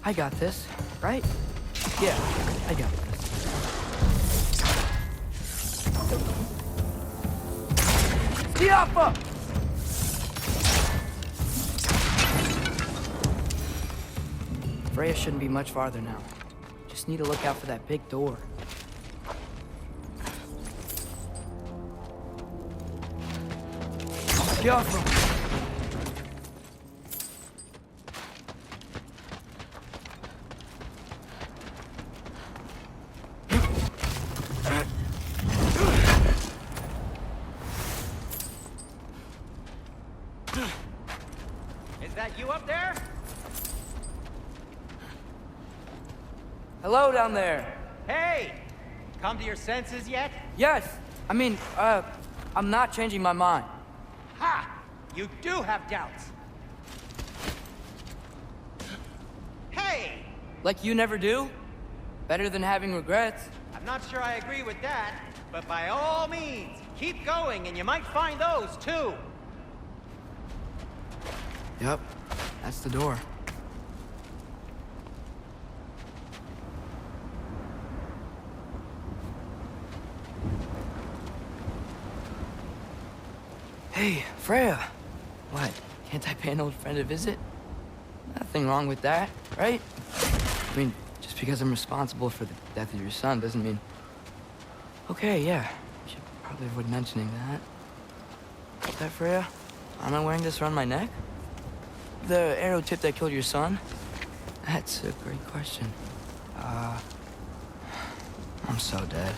I got this, right? Yeah, I got this. Diapa! Freya shouldn't be much farther now. Just need to look out for that big door. Diapa! Hello down there. Hey! Come to your senses yet? Yes. I mean, I'm not changing my mind. Ha! You do have doubts. Hey! Like you never do? Better than having regrets. I'm not sure I agree with that, but by all means, keep going and you might find those too. Yep, that's the door. Hey, Freya. What? Can't I pay an old friend a visit? Nothing wrong with that, right? I mean, just because I'm responsible for the death of your son doesn't mean... Okay, yeah. Should probably avoid mentioning that. Is that Freya? Am I wearing this around my neck? The arrow tip that killed your son? That's a great question. I'm so dead.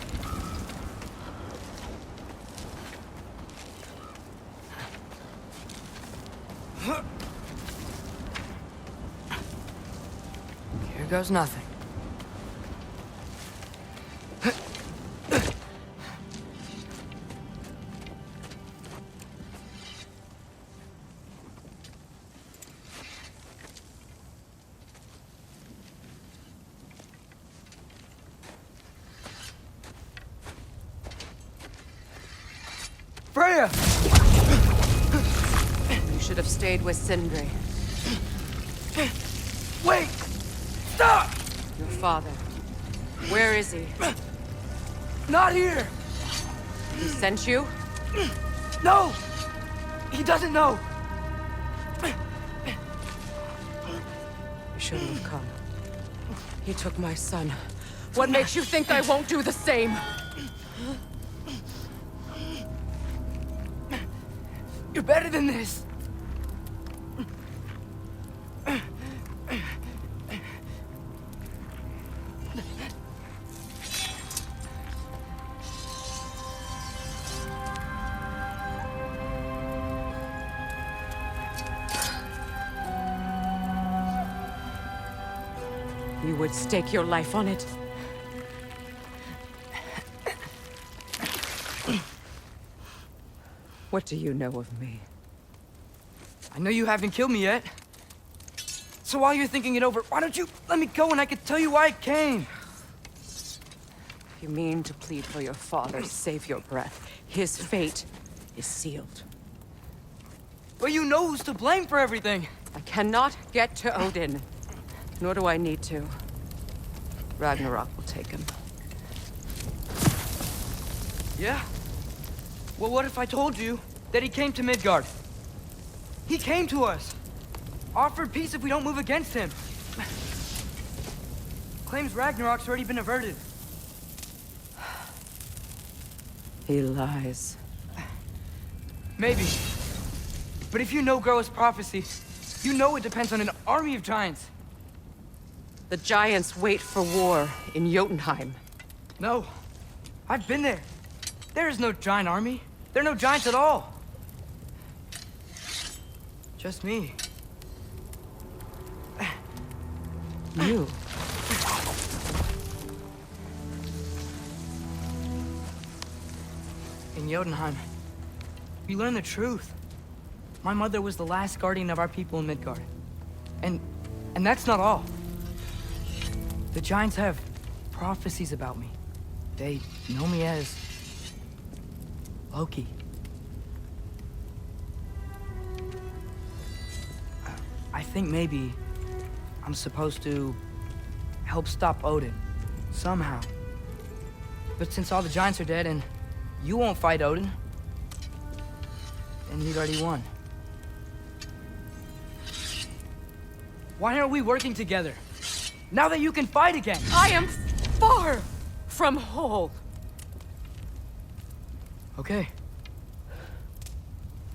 Here goes nothing. Freya! You should have stayed with Sindri. Wait! Stop! Your father. Where is he? Not here! He sent you? No! He doesn't know! You shouldn't have come. He took my son. What makes you think I won't do the same? You're better than this! You would stake your life on it. What do you know of me? I know you haven't killed me yet. So while you're thinking it over, why don't you let me go and I can tell you why I came? You mean to plead for your father, save your breath. His fate is sealed. But you know who's to blame for everything. I cannot get to Odin. Nor do I need to. Ragnarok will take him. Yeah? Well, what if I told you that he came to Midgard? He came to us. Offered peace if we don't move against him. Claims Ragnarok's already been averted. He lies. Maybe. But if you know Groa's prophecy, you know it depends on an army of giants. The giants wait for war in Jotunheim. No. I've been there. There is no giant army. There are no giants at all. Just me. You. In Jotunheim, we learn the truth. My mother was the last guardian of our people in Midgard. And that's not all. The giants have prophecies about me. They know me as Loki. I think maybe I'm supposed to help stop Odin, somehow. But since all the giants are dead and you won't fight Odin, then he'd already won. Why aren't we working together? Now that you can fight again! I am far from whole. Okay.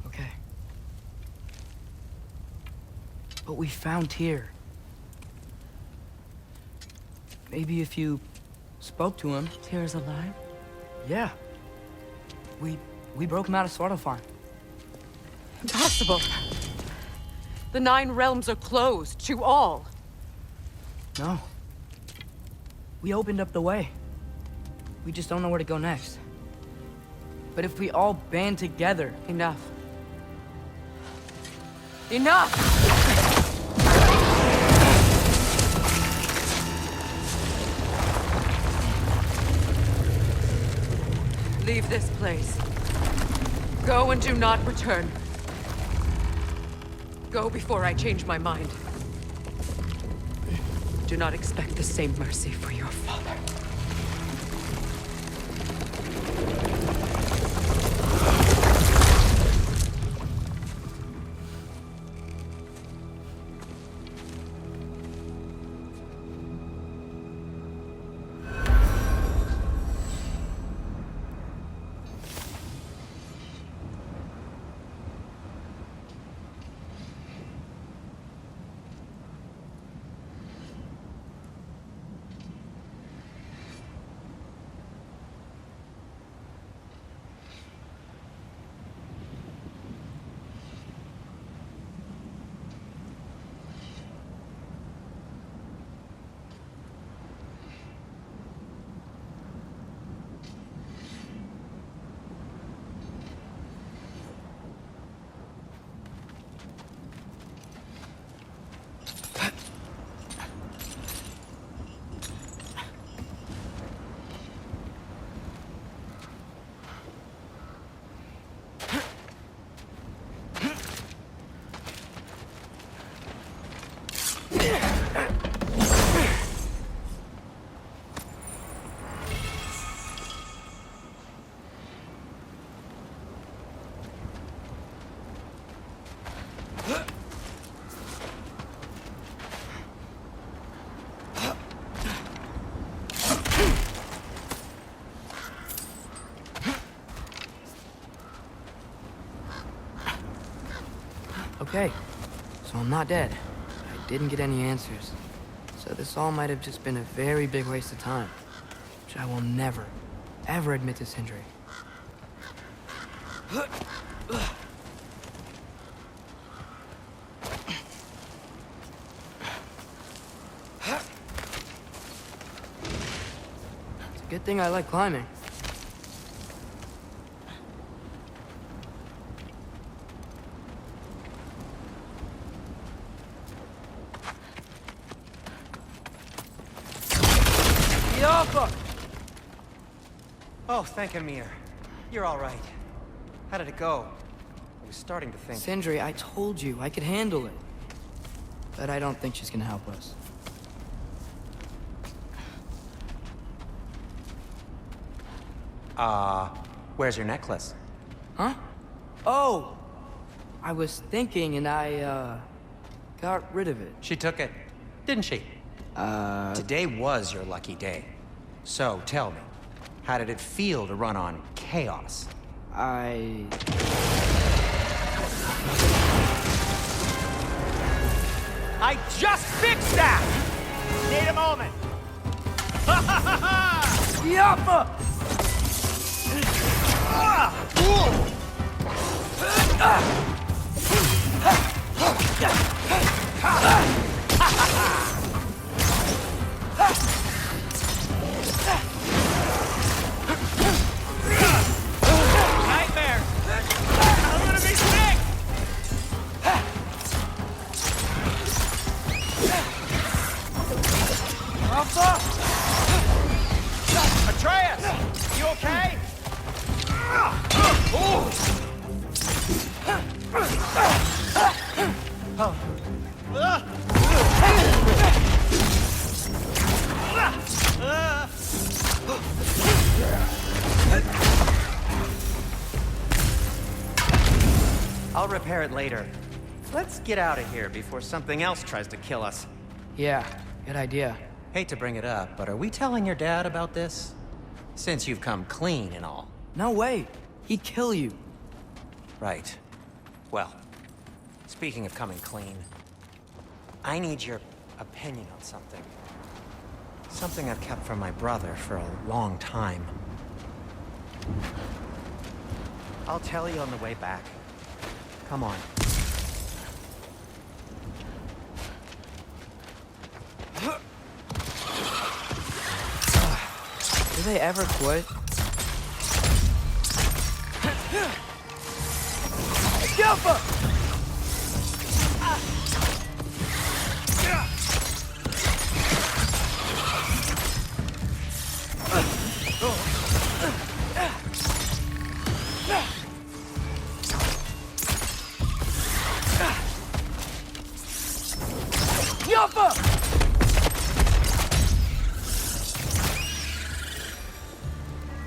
Okay. But we found Tyr. Maybe if you spoke to him... Tyr's alive? Yeah. We broke him out of Svartalfheim. Impossible. The 9 realms are closed to all. No. We opened up the way. We just don't know where to go next. But if we all band together... Enough. Enough! Leave this place. Go and do not return. Go before I change my mind. Do not expect the same mercy for your father. Okay, so I'm not dead. I didn't get any answers. So this all might have just been a very big waste of time. Which I will never, ever admit to Sindri. It's a good thing I like climbing. Yoppa! Oh, thank Amir. You're all right. How did it go? I was starting to think... Sindri, I told you I could handle it. But I don't think she's gonna help us. Where's your necklace? Huh? Oh! I was thinking and I, got rid of it. She took it, didn't she? Today was your lucky day. So, tell me, how did it feel to run on chaos? I just fixed that! Need a moment. Yoppa! Nightmare! I'm gonna be sick! Atreus! You okay? I'll repair it later. Let's get out of here before something else tries to kill us. Yeah, good idea. Hate to bring it up, but are we telling your dad about this? Since you've come clean and all. No way. He'd kill you. Right. Well, speaking of coming clean, I need your opinion on something. Something I've kept from my brother for a long time. I'll tell you on the way back. Come on. Do they ever quit? Yoppa!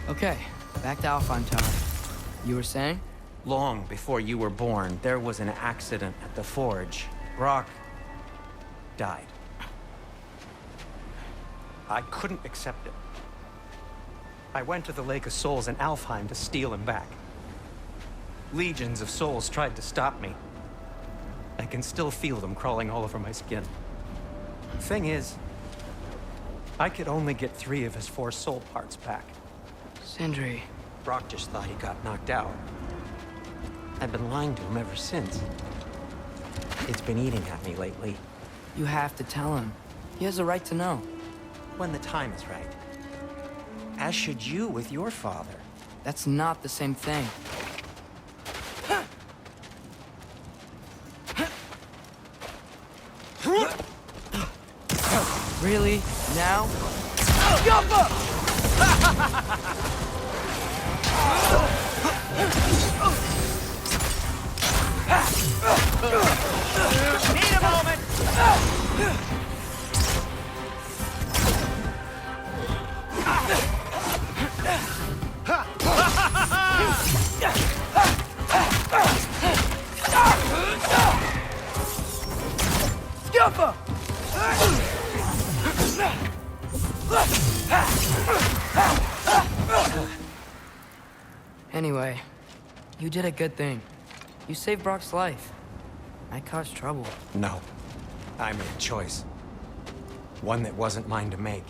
Okay, back to Alfontar. You were saying? Long before you were born, there was an accident at the forge. Brock died. I couldn't accept it. I went to the Lake of Souls in Alfheim to steal him back. Legions of souls tried to stop me. I can still feel them crawling all over my skin. Thing is, I could only get 3 of his 4 soul parts back. Sindri. Brock just thought he got knocked out. I've been lying to him ever since. It's been eating at me lately. You have to tell him. He has a right to know. When the time is right. As should you with your father. That's not the same thing. Really? Now? Need a moment! Anyway, you did a good thing. You saved Brock's life. I caused trouble. No. I made a choice. One that wasn't mine to make.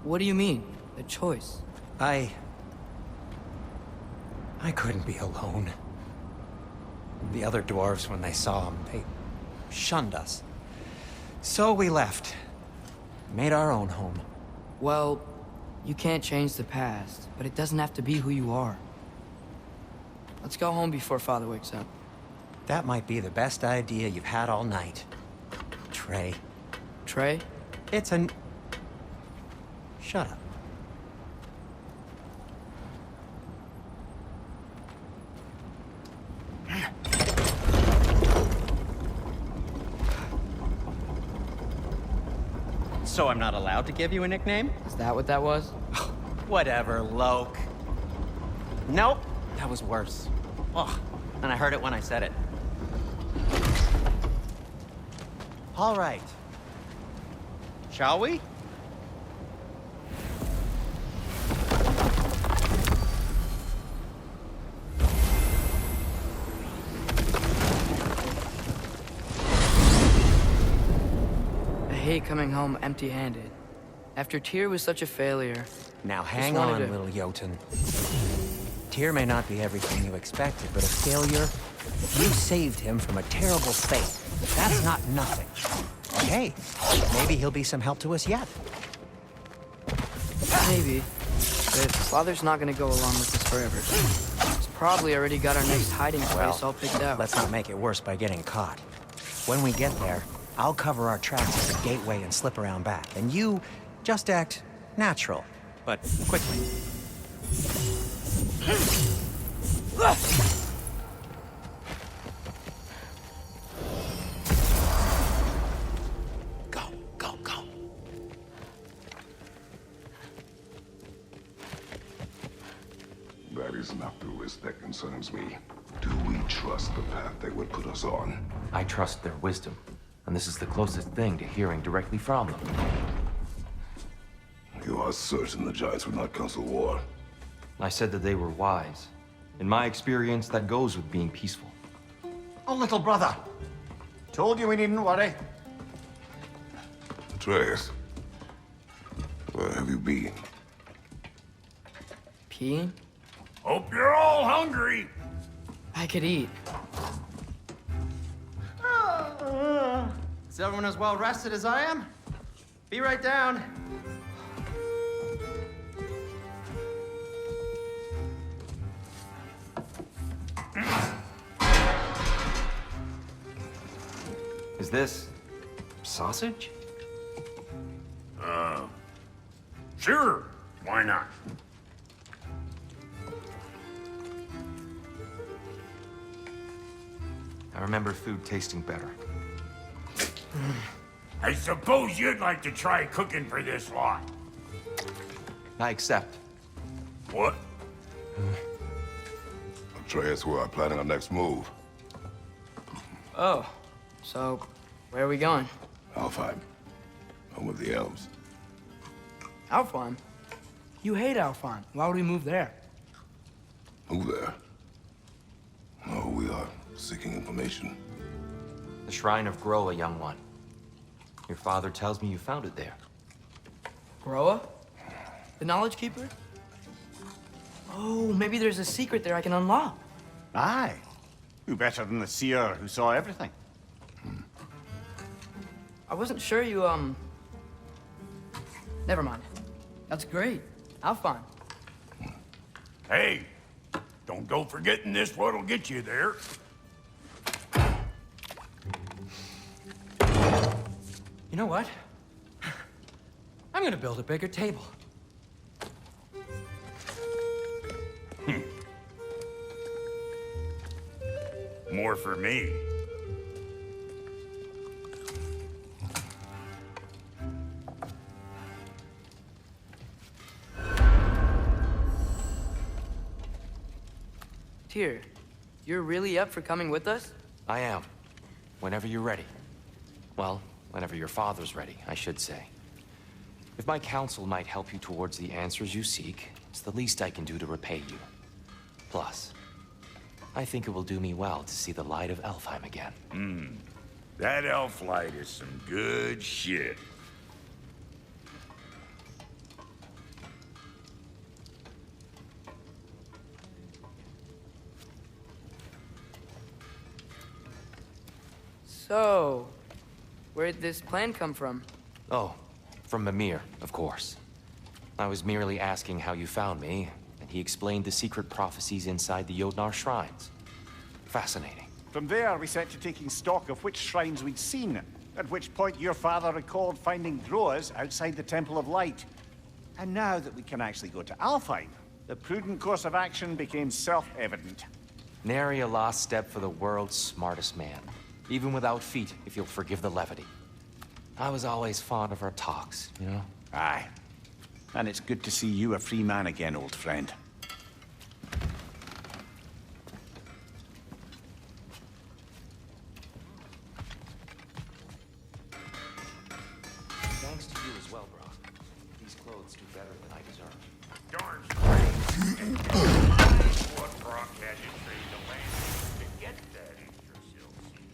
What do you mean? A choice? I couldn't be alone. The other dwarves, when they saw him, they shunned us. So we left. Made our own home. Well, you can't change the past, but it doesn't have to be who you are. Let's go home before Father wakes up. That might be the best idea you've had all night. Trey. Trey? It's an... Shut up. So I'm not allowed to give you a nickname? Is that what that was? Whatever, Loke. Nope, that was worse. Ugh, and I heard it when I said it. All right. Shall we? I hate coming home empty-handed. After Tyr was such a failure. Now hang wanted on, to- little Jotun. Tyr may not be everything you expected, but a failure? You saved him from a terrible fate. That's not nothing. Hey, maybe he'll be some help to us yet. Maybe. But Father's not gonna go along with this forever. He's probably already got our next hiding place all picked out. Let's not make it worse by getting caught. When we get there, I'll cover our tracks at the gateway and slip around back. And you just act natural, but quickly. Go, go, go. That is not the risk that concerns me. Do we trust the path they would put us on? I trust their wisdom, and this is the closest thing to hearing directly from them. You are certain the Giants would not counsel war? I said that they were wise. In my experience, that goes with being peaceful. Oh, little brother. Told you we needn't worry. Atreus, where have you been? Peeing? Hope you're all hungry. I could eat. Is everyone as well rested as I am? Be right down. Is this sausage? Sure. Why not? I remember food tasting better. I suppose you'd like to try cooking for this lot. I accept. What? Atreus, we are planning our next move. Oh, so where are we going? Alfheim, home of the elves. Alfheim? You hate Alfheim. Why would we move there? Move there. Oh, we are seeking information. The Shrine of Groa, young one. Your father tells me you found it there. Groa? The Knowledge Keeper? Oh, maybe there's a secret there I can unlock. Aye. Who better than the seer who saw everything? I wasn't sure you, Never mind. That's great. Alfheim. Hey, don't go forgetting this what'll get you there. You know what? I'm gonna build a bigger table. More for me. Tyr, you're really up for coming with us? I am. Whenever you're ready. Well, whenever your father's ready, I should say. If my counsel might help you towards the answers you seek, it's the least I can do to repay you. Plus, I think it will do me well to see the light of Alfheim again. That elf light is some good shit. So, where'd this plan come from? Oh, from Mimir, of course. I was merely asking how you found me, and he explained the secret prophecies inside the Jotnar shrines. Fascinating. From there, we set to taking stock of which shrines we'd seen, At which point your father recalled finding Droas outside the Temple of Light. And now that we can actually go to Alfheim, the prudent course of action became self-evident. Nary a lost step for the world's smartest man. Even without feet, if you'll forgive the levity. I was always fond of our talks, you know? Aye. And it's good to see you a free man again, old friend. Thanks to you as well, Brock. These clothes do better than I deserve. Darn straight. What Brock had to trade the land to get that Yggdrasil seed.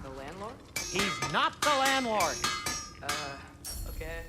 The landlord? He's not the landlord! Okay.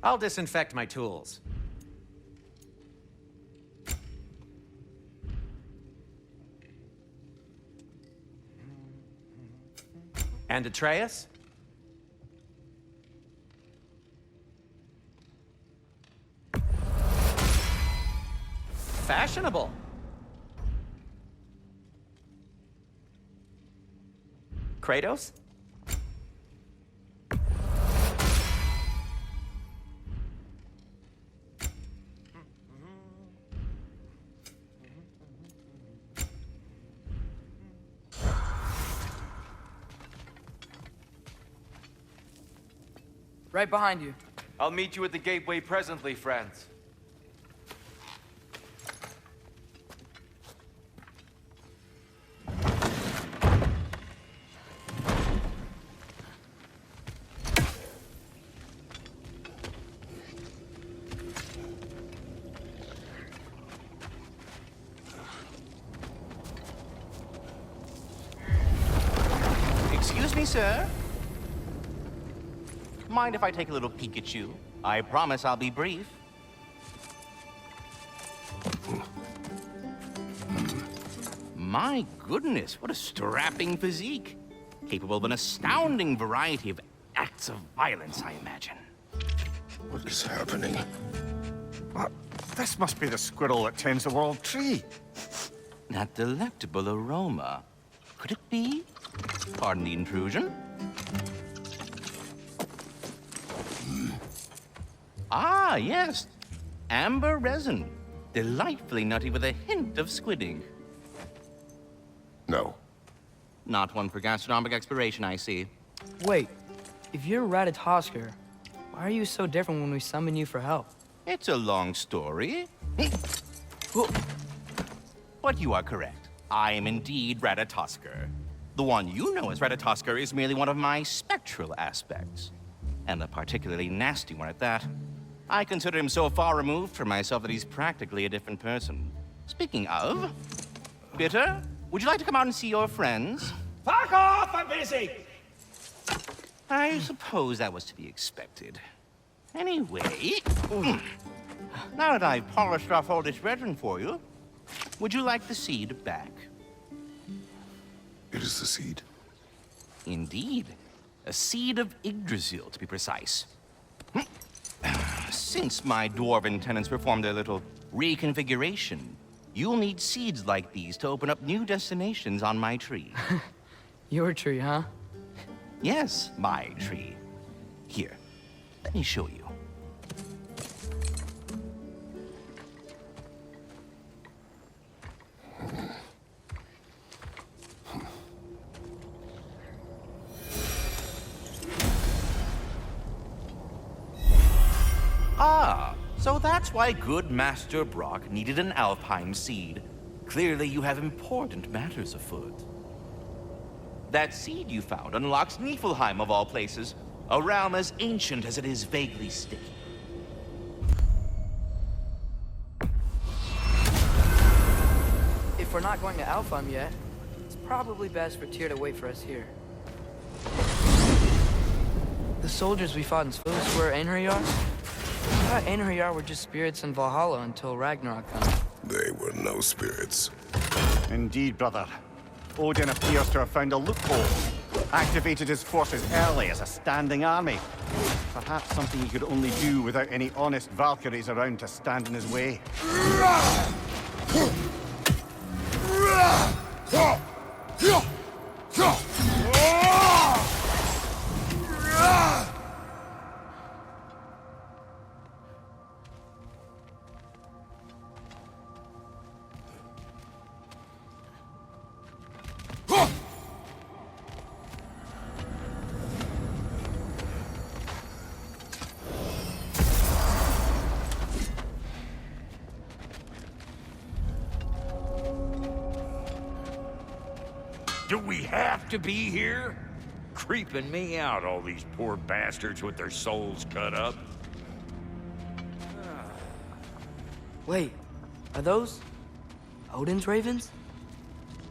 I'll disinfect my tools. And Atreus? Fashionable. Kratos? Right behind you. I'll meet you at the gateway presently, friends. Excuse me, sir. Mind if I take a little peek at you? I promise I'll be brief. My goodness, what a strapping physique. Capable of an astounding variety of acts of violence, I imagine. What is happening? This must be the squirrel that tends the world tree. That delectable aroma. Could it be? Pardon the intrusion. Ah, yes. Amber resin. Delightfully nutty with a hint of squid ink. No. Not one for gastronomic exploration, I see. Wait, if you're Ratatosker, why are you so different when we summon you for help? It's a long story. But you are correct. I am indeed Ratatosker. The one you know as Ratatosker is merely one of my spectral aspects. And a particularly nasty one at that. I consider him so far removed from myself that he's practically a different person. Speaking of, Bitter, would you like to come out and see your friends? Fuck off! I'm busy! I suppose that was to be expected. Anyway, now that I've polished off all this resin for you, would you like the seed back? It is the seed. Indeed. A seed of Yggdrasil, to be precise. Since my dwarven tenants performed a little reconfiguration, you'll need seeds like these to open up new destinations on my tree. Your tree, huh? Yes, my tree. Here, let me show you. Ah, so that's why good Master Brock needed an Alpine seed. Clearly you have important matters afoot. That seed you found unlocks Niflheim of all places, a realm as ancient as it is vaguely sticky. If we're not going to Alfheim yet, it's probably best for Tyr to wait for us here. The soldiers we fought in Svus were Einherjar? I thought Einherjar were just spirits in Valhalla until Ragnarok comes. They were no spirits. Indeed, brother. Odin appears to have found a loophole. Activated his forces early as a standing army. Perhaps something he could only do without any honest Valkyries around to stand in his way. Do we have to be here? Creeping me out, all these poor bastards with their souls cut up. Wait, are those Odin's ravens?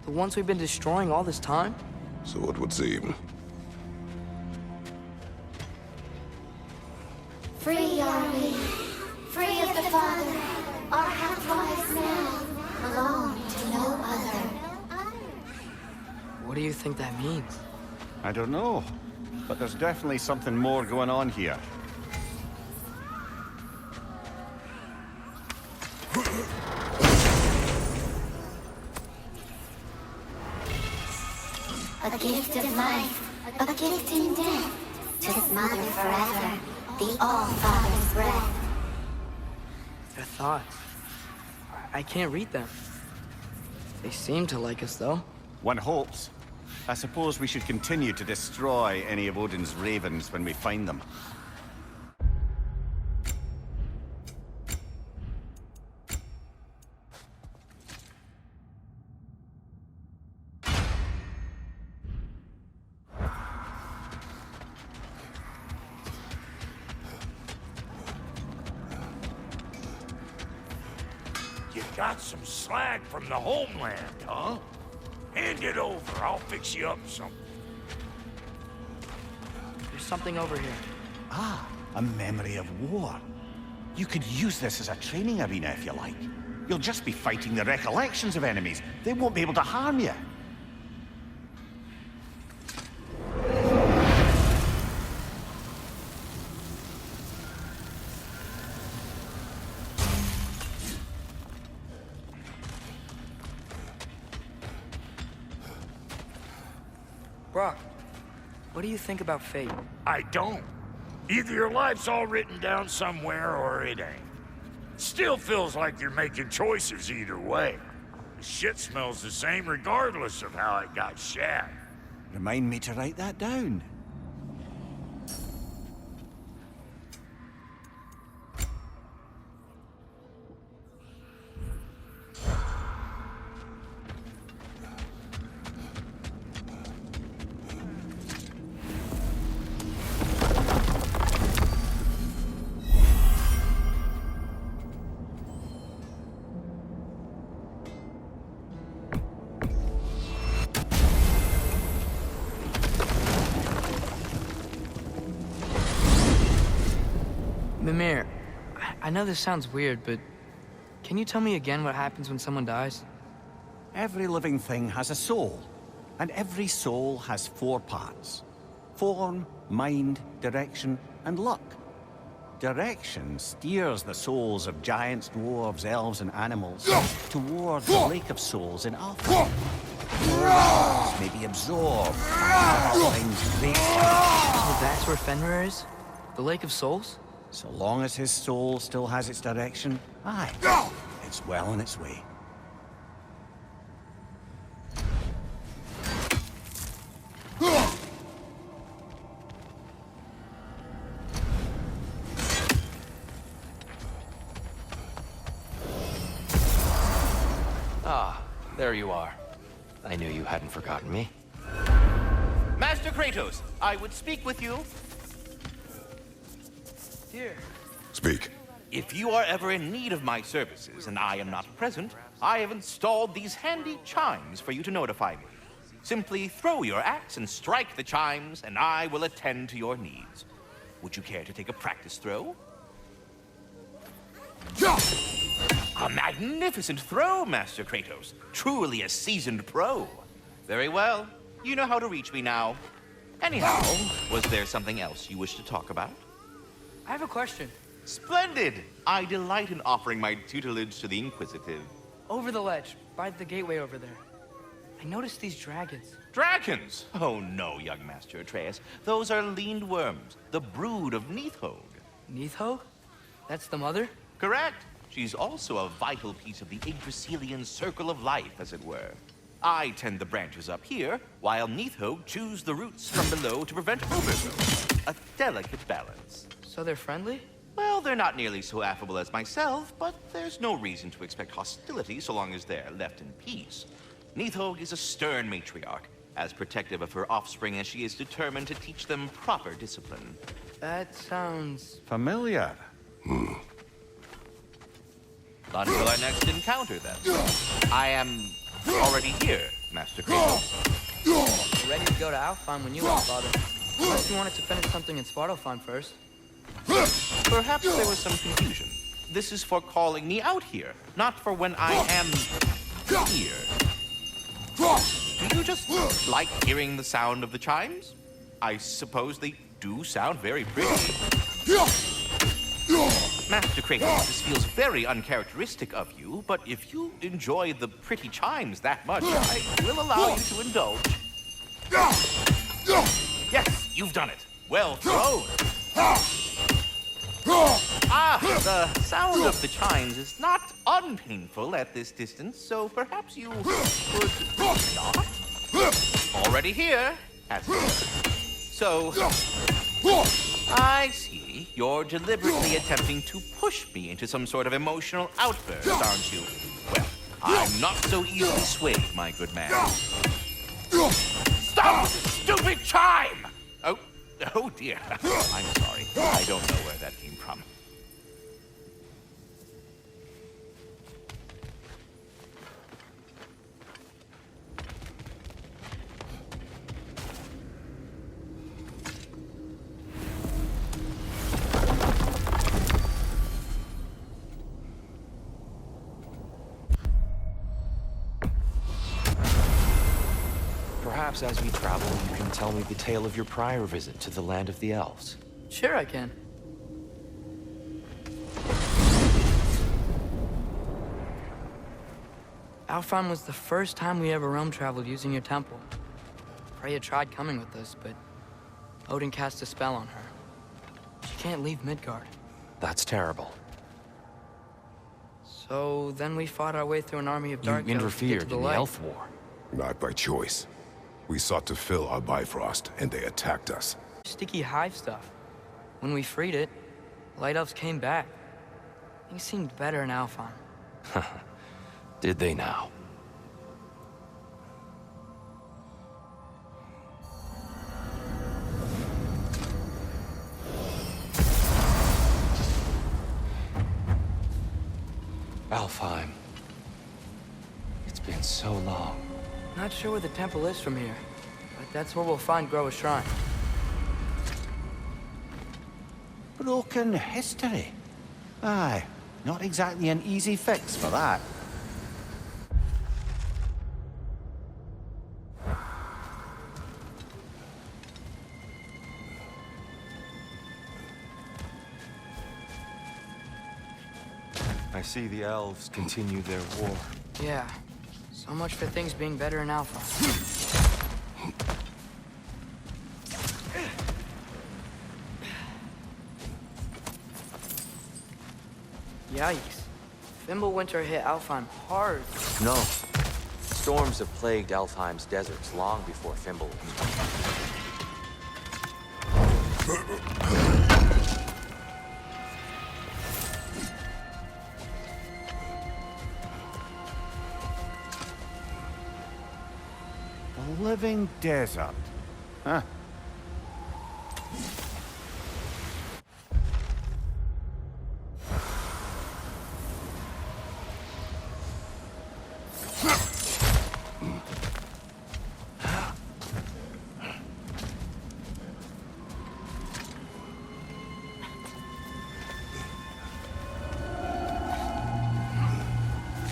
The ones we've been destroying all this time? So it would seem. Free are we, free of the Father, our half-lives now, belong to no other. What do you think that means? I don't know, but there's definitely something more going on here. A gift of life, a gift in death, to his mother forever, the All-Father's breath. Their thoughts. I can't read them. They seem to like us, though. One hopes. I suppose we should continue to destroy any of Odin's ravens when we find them. You got some slag from the homeland, huh? Hand it over, I'll fix you up something. There's something over here. Ah, a memory of war. You could use this as a training arena if you like. You'll just be fighting the recollections of enemies. They won't be able to harm you. Brock, what do you think about fate? I don't. Either your life's all written down somewhere or it ain't. Still feels like you're making choices either way. The shit smells the same regardless of how it got shat. Remind me to write that down. Mimir, I know this sounds weird, but can you tell me again what happens when someone dies? Every living thing has a soul, and every soul has 4 parts. Form, mind, direction, and luck. Direction steers the souls of giants, dwarves, elves, and animals toward the Lake of Souls in Alpha. May be absorbed by Alphine's grace. So that's where Fenrir is? The Lake of Souls? So long as his soul still has its direction, aye, it's well on its way. Ah, there you are. I knew you hadn't forgotten me. Master Kratos, I would speak with you. Here. Speak. If you are ever in need of my services and I am not present, I have installed these handy chimes for you to notify me. Simply throw your axe and strike the chimes, and I will attend to your needs. Would you care to take a practice throw? A magnificent throw, Master Kratos. Truly a seasoned pro. Very well. You know how to reach me now. Anyhow, was there something else you wish to talk about? I have a question. Splendid! I delight in offering my tutelage to the inquisitive. Over the ledge, by the gateway over there. I noticed these dragons. Dragons? Oh no, young Master Atreus. Those are leaned worms, the brood of Neithog. Neithog? That's the mother? Correct. She's also a vital piece of the Yggdrasilian circle of life, as it were. I tend the branches up here, while Neithog chews the roots from below to prevent overgrowth. A delicate balance. So they're friendly? Well, they're not nearly so affable as myself, but there's no reason to expect hostility so long as they're left in peace. Neithog is a stern matriarch, as protective of her offspring as she is determined to teach them proper discipline. That sounds... Familiar. Until our next encounter, then. I am already here, Master Kratos. Ready to go to Alfheim when you are, Father. Unless you wanted to finish something in Svartalfheim first. Perhaps there was some confusion. This is for calling me out here, not for when I am here. Do you just like hearing the sound of the chimes? I suppose they do sound very pretty. Master Kratos, this feels very uncharacteristic of you, but if you enjoy the pretty chimes that much, I will allow you to indulge. Yes, you've done it. Well thrown. The sound of the chimes is not unpainful at this distance, so perhaps you would not? Already here, as it were. So, I see. You're deliberately attempting to push me into some sort of emotional outburst, aren't you? Well, I'm not so easily swayed, my good man. Stop, stupid chime! Oh dear. I'm sorry. I don't know where that came from. Perhaps as we travel, you can tell me the tale of your prior visit to the land of the elves. Sure I can. Alfheim was the first time we ever realm traveled using your temple. Freya tried coming with us, but Odin cast a spell on her. She can't leave Midgard. That's terrible. So then we fought our way through an army of dark You elves to get interfered to in the light. Elf War. Not by choice. We sought to fill our Bifrost, and they attacked us. Sticky hive stuff. When we freed it, light elves came back. Things seemed better in Alfheim. Did they now? Alfheim. It's been so long. Not sure where the temple is from here, but that's where we'll find Groa's shrine. Broken history. Aye, not exactly an easy fix for that. I see the elves continue their war. Yeah, so much for things being better in Alpha. Yikes. Fimbulwinter hit Alfheim hard. No. Storms have plagued Alfheim's deserts long before Fimble was born. The living desert. Huh?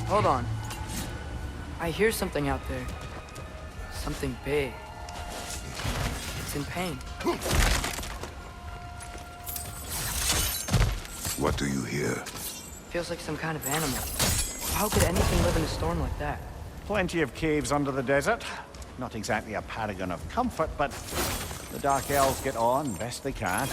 Hold on. I hear something out there. Something big. It's in pain. What do you hear? Feels like some kind of animal. How could anything live in a storm like that? Plenty of caves under the desert. Not exactly a paragon of comfort, but the Dark Elves get on best they can.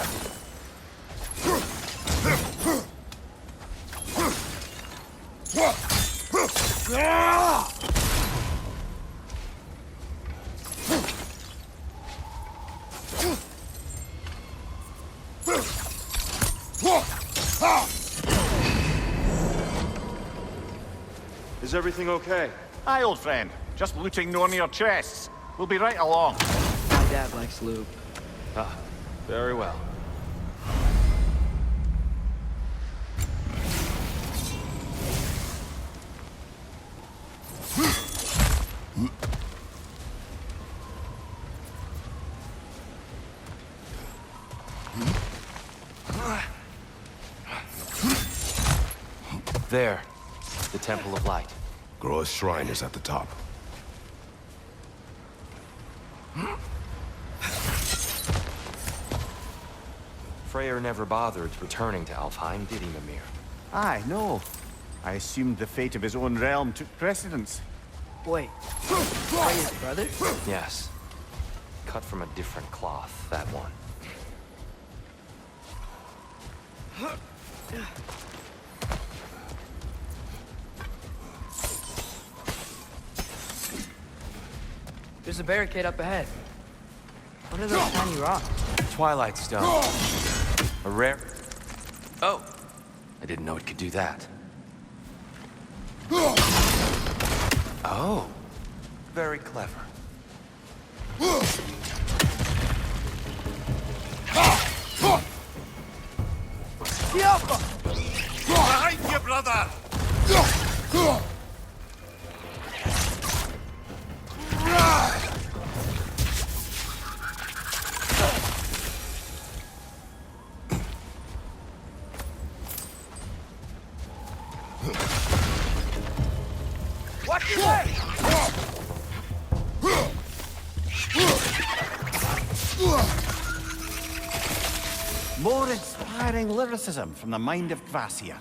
Is everything okay? Aye, old friend. Just looting Nornir chests. We'll be right along. My dad likes loot. Ah, very well. There. The Temple of Light. Groa's shrine is at the top. Freyr never bothered returning to Alfheim, did he, Mimir? Aye, no. I assumed the fate of his own realm took precedence. Wait. Freya's brother? Yes. Cut from a different cloth, that one. There's a barricade up ahead. What are those tiny rocks? Twilight Stone. A rare... Oh! I didn't know it could do that. Oh! Very clever. Behind you, brother! Watch your way! More inspiring lyricism from the mind of Gracia.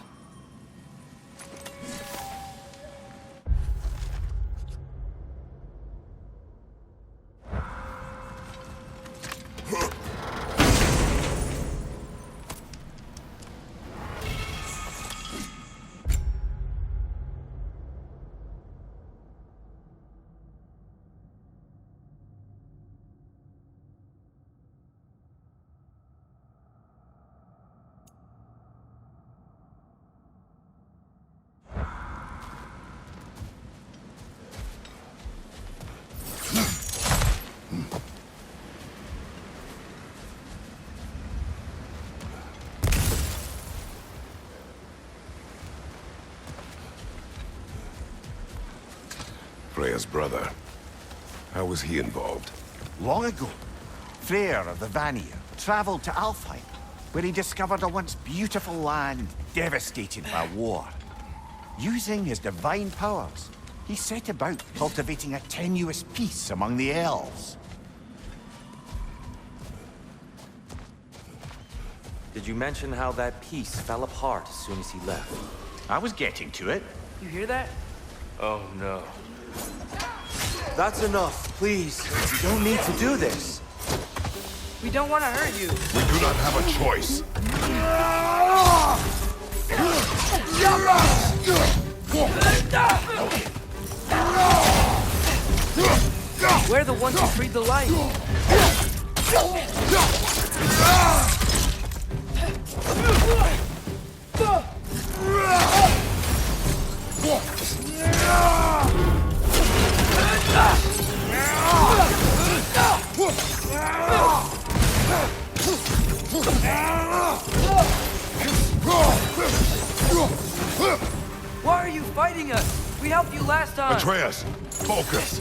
Freya's brother. How was he involved? Long ago, Freyr of the Vanir traveled to Alfheim, where he discovered a once beautiful land devastated by war. Using his divine powers, he set about cultivating a tenuous peace among the elves. Did you mention how that piece fell apart as soon as he left? I was getting to it. You hear that? Oh, no. That's enough, please. You don't need to do this. We don't want to hurt you. We do not have a choice. We're the ones who freed the light. Why are you fighting us? We helped you last time. Atreus, focus.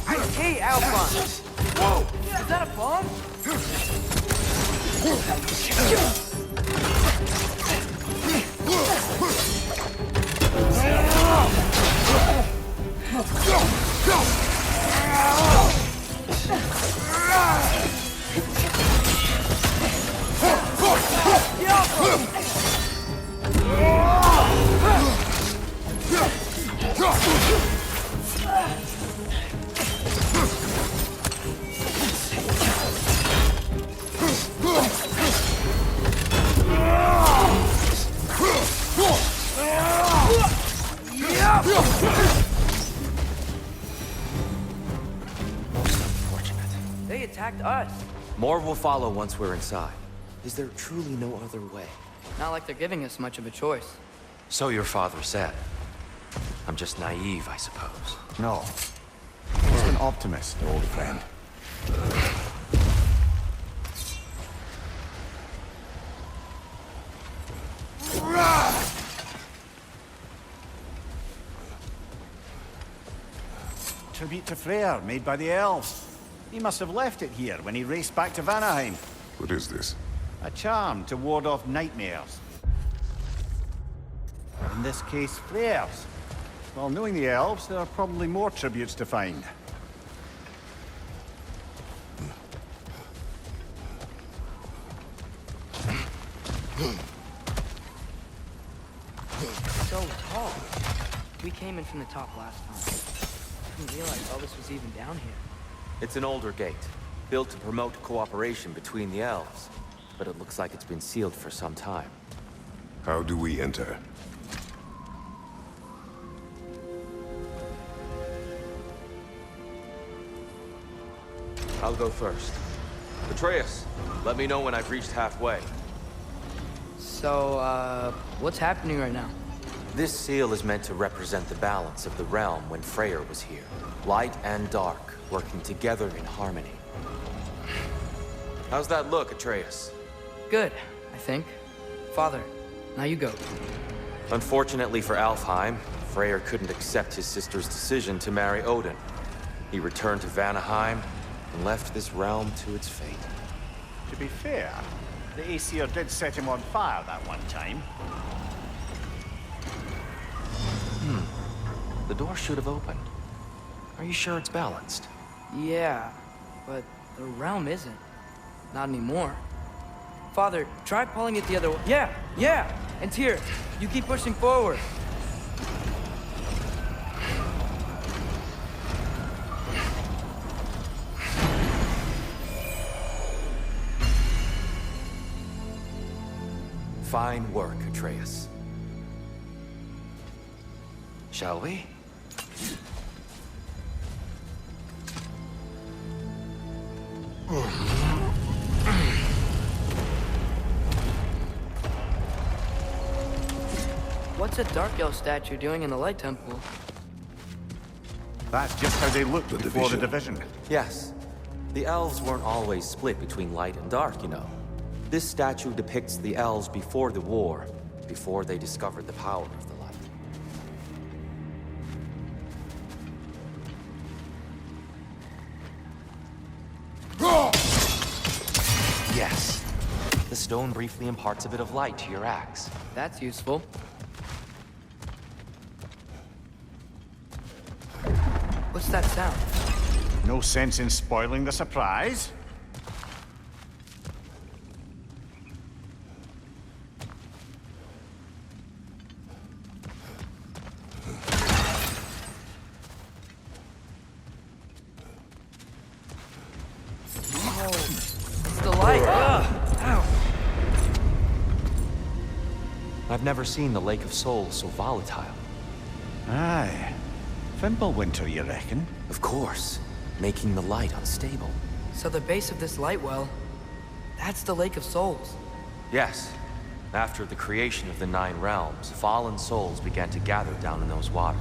I hate Alphonse. Whoa! Is that a bomb? They attacked us. More will follow once we're inside. Is there truly no other way? Not like they're giving us much of a choice. So your father said. I'm just naive, I suppose. No. Just an optimist, old friend. Tribute to Freyr, made by the elves. He must have left it here when he raced back to Vanaheim. What is this? A charm to ward off nightmares. In this case, Freyr's. Well, knowing the elves, there are probably more tributes to find. So tall. We came in from the top last time. I didn't realize all this was even down here. It's an older gate, built to promote cooperation between the elves. But it looks like it's been sealed for some time. How do we enter? I'll go first. Atreus, let me know when I've reached halfway. So, what's happening right now? This seal is meant to represent the balance of the realm when Freyr was here. Light and dark, working together in harmony. How's that look, Atreus? Good, I think. Father, now you go. Unfortunately for Alfheim, Freyr couldn't accept his sister's decision to marry Odin. He returned to Vanaheim and left this realm to its fate. To be fair, the Aesir did set him on fire that one time. The door should have opened. Are you sure it's balanced? Yeah, but the realm isn't. Not anymore. Father, try pulling it the other way. Yeah! And Tyr, you keep pushing forward. Fine work, Atreus. Shall we? What's a Dark Elf statue doing in the Light Temple? That's just how they looked before the division. Yes. The elves weren't always split between light and dark, you know. This statue depicts the elves before the war, before they discovered the power of the light. Yes. The stone briefly imparts a bit of light to your axe. That's useful. What's that sound? No sense in spoiling the surprise. It's the light. Ow. I've never seen the Lake of Souls so volatile. Aye. Fimbulwinter, you reckon? Of course. Making the light unstable. So the base of this light well, that's the Lake of Souls. Yes. After the creation of the Nine Realms, fallen souls began to gather down in those waters.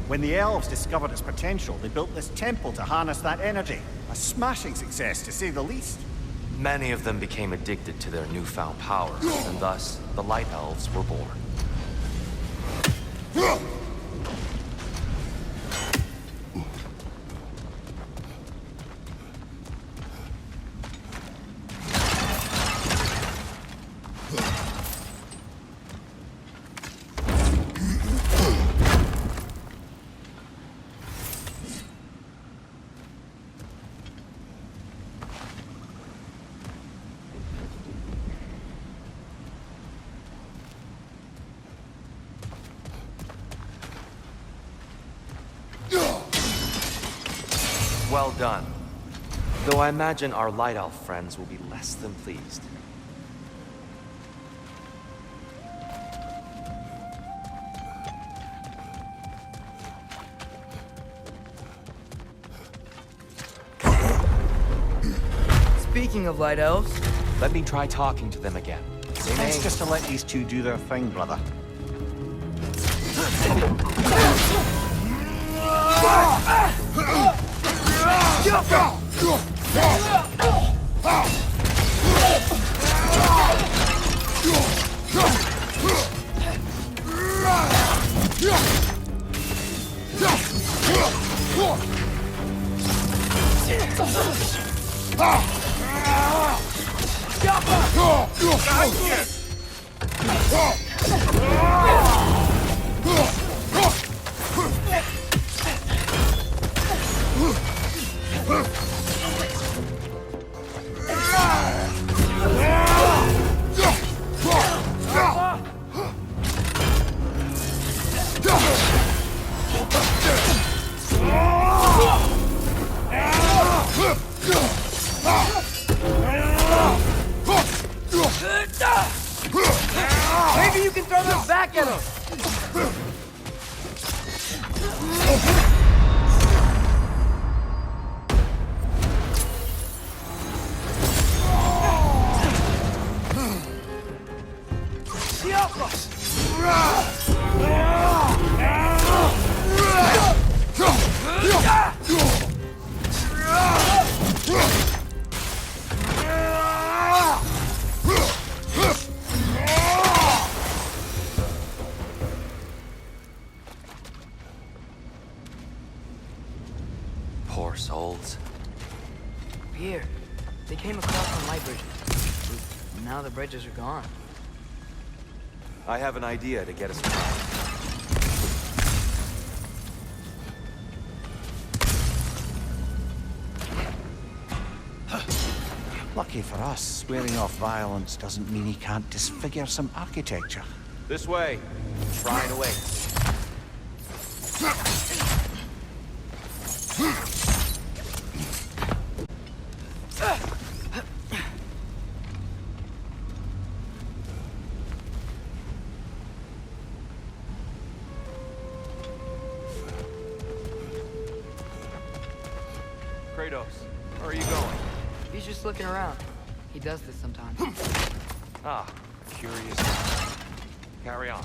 When the elves discovered its potential, they built this temple to harness that energy. A smashing success, to say the least. Many of them became addicted to their newfound power, and thus, the Light Elves were born. Well done. Though I imagine our Light Elf friends will be less than pleased. Speaking of light elves, Let me try talking to them again. Best just to let these two do their thing, brother. maybe you can throw them back at him. Poor souls. Here, they came across on light bridges. Now the bridges are gone. I have an idea to get us around. Lucky for us, swearing off violence doesn't mean he can't disfigure some architecture. This way. Shrine awaits. Kratos, where are you going? He's just looking around. He does this sometimes. Ah, curious. Carry on.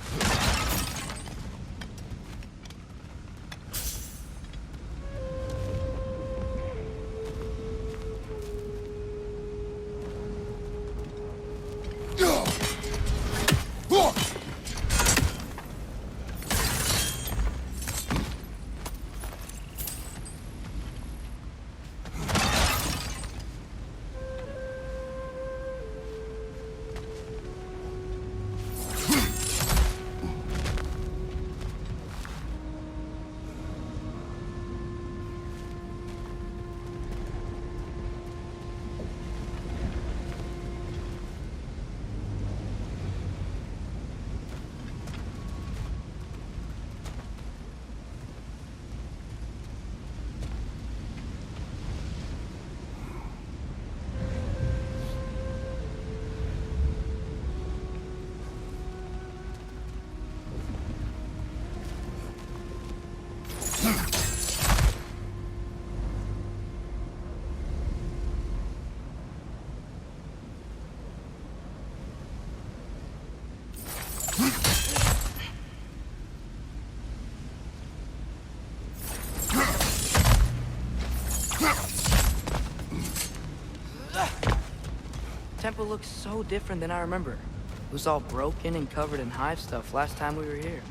Temple looks so different than I remember. It was all broken and covered in hive stuff last time we were here.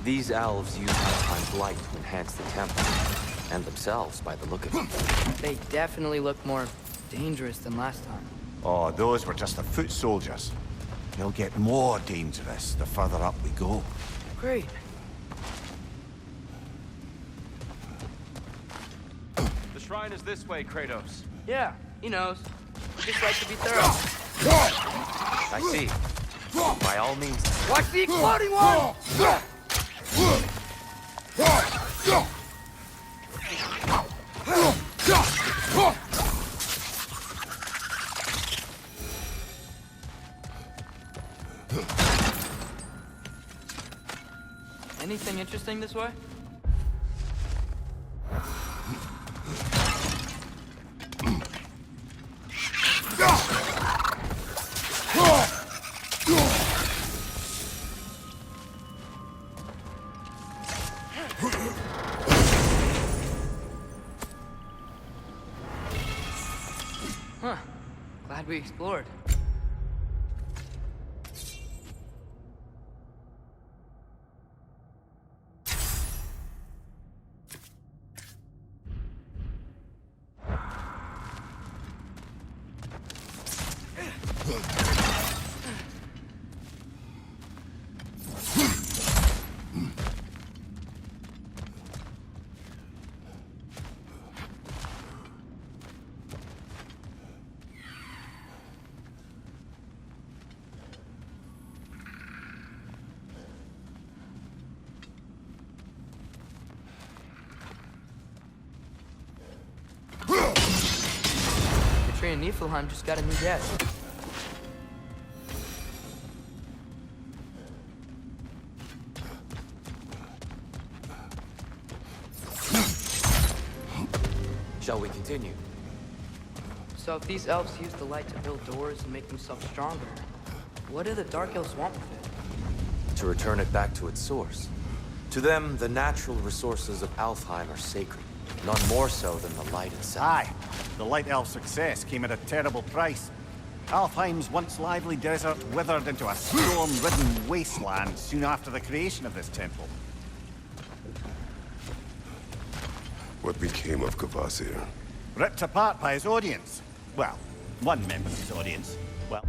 These elves use Alpine blight to enhance the temple, and themselves by the look of it. They definitely look more dangerous than last time. Oh, those were just the foot soldiers. They'll get more dangerous the further up we go. Great. The shrine is this way, Kratos. Yeah, he knows. Just like to be thorough. I see. By all means. Watch the exploding one! Anything interesting this way? Huh. Glad we explored. And Niflheim just got a new jet. Shall we continue? So if these elves use the light to build doors and make themselves stronger, what do the Dark Elves want with it? To return it back to its source. To them, the natural resources of Alfheim are sacred. None more so than the light itself. Aye. The Light Elf success came at a terrible price. Alfheim's once lively desert withered into a storm-ridden wasteland soon after the creation of this temple. What became of Kvasir? Ripped apart by his audience. Well, one member of his audience. Well...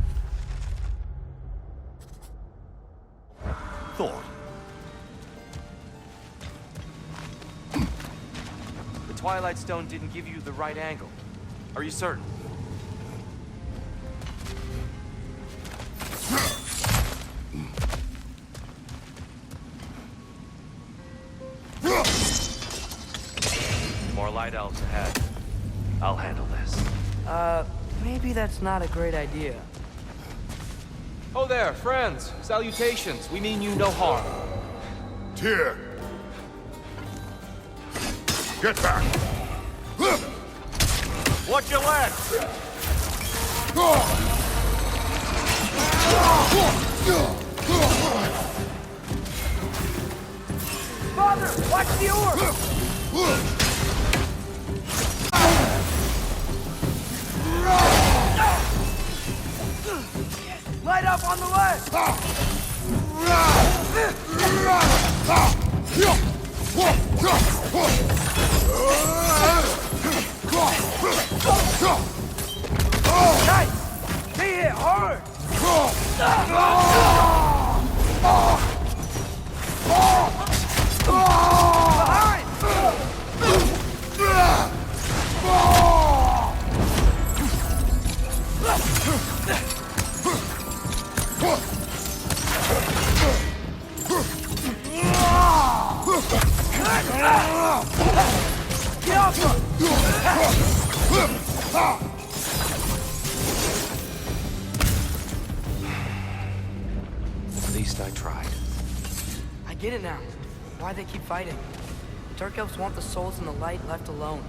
Thor. The Twilight Stone didn't give you the right angle. Are you certain? More light elves ahead. I'll handle this. Maybe that's not a great idea. Oh there, friends. Salutations. We mean you no harm. Tyr! Get back! Watch your left! Father, watch the orb! Light up on the left! Nice! They hit hard! Get off her! At least I tried. I get it now. Why they keep fighting. The Dark Elves want the souls in the light left alone.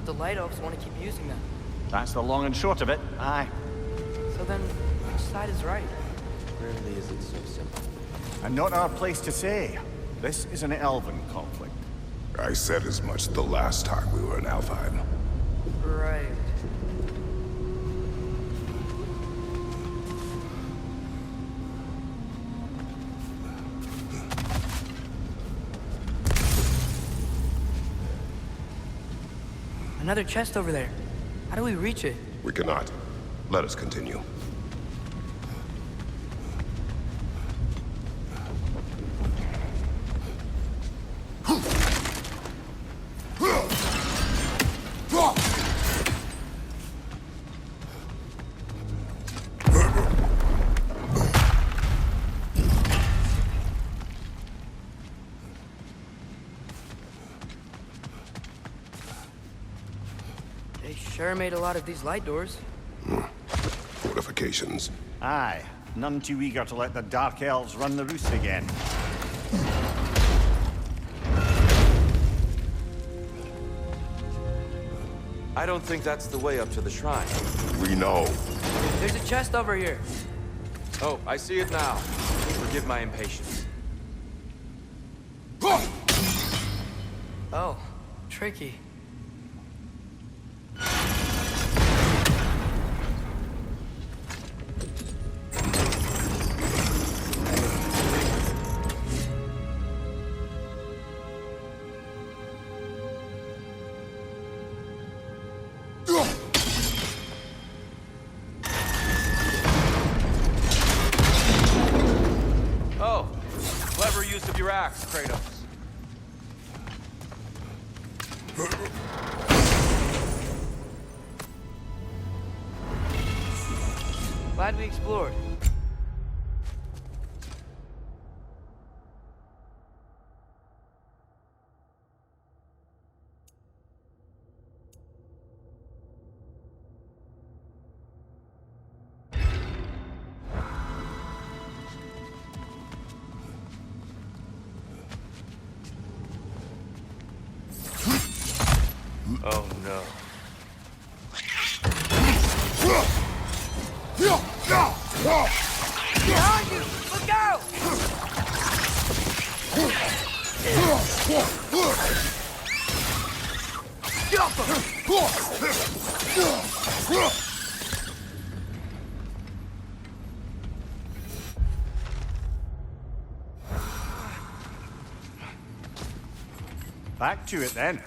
The Light Elves want to keep using them. That's the long and short of it, aye. So then, which side is right? Rarely is it so simple. And not our place to say. This is an elven conflict. I said as much the last time we were in Alfheim. Right. Another chest over there. How do we reach it? We cannot. Let us continue. They sure made a lot of these light doors. Fortifications. Aye, none too eager to let the Dark Elves run the roost again. I don't think that's the way up to the shrine. We know. There's a chest over here. Oh, I see it now. Forgive my impatience. Oh, tricky. Oh, clever use of your axe, Kratos. Glad we explored. Oh no. Behind you! Look out! Back to it then.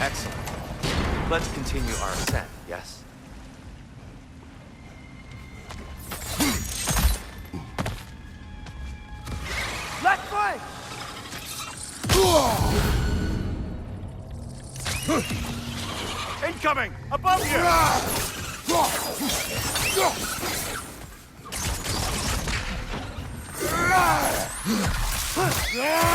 Excellent. Let's continue our ascent, yes? Left flank! Incoming! Above you! Yeah!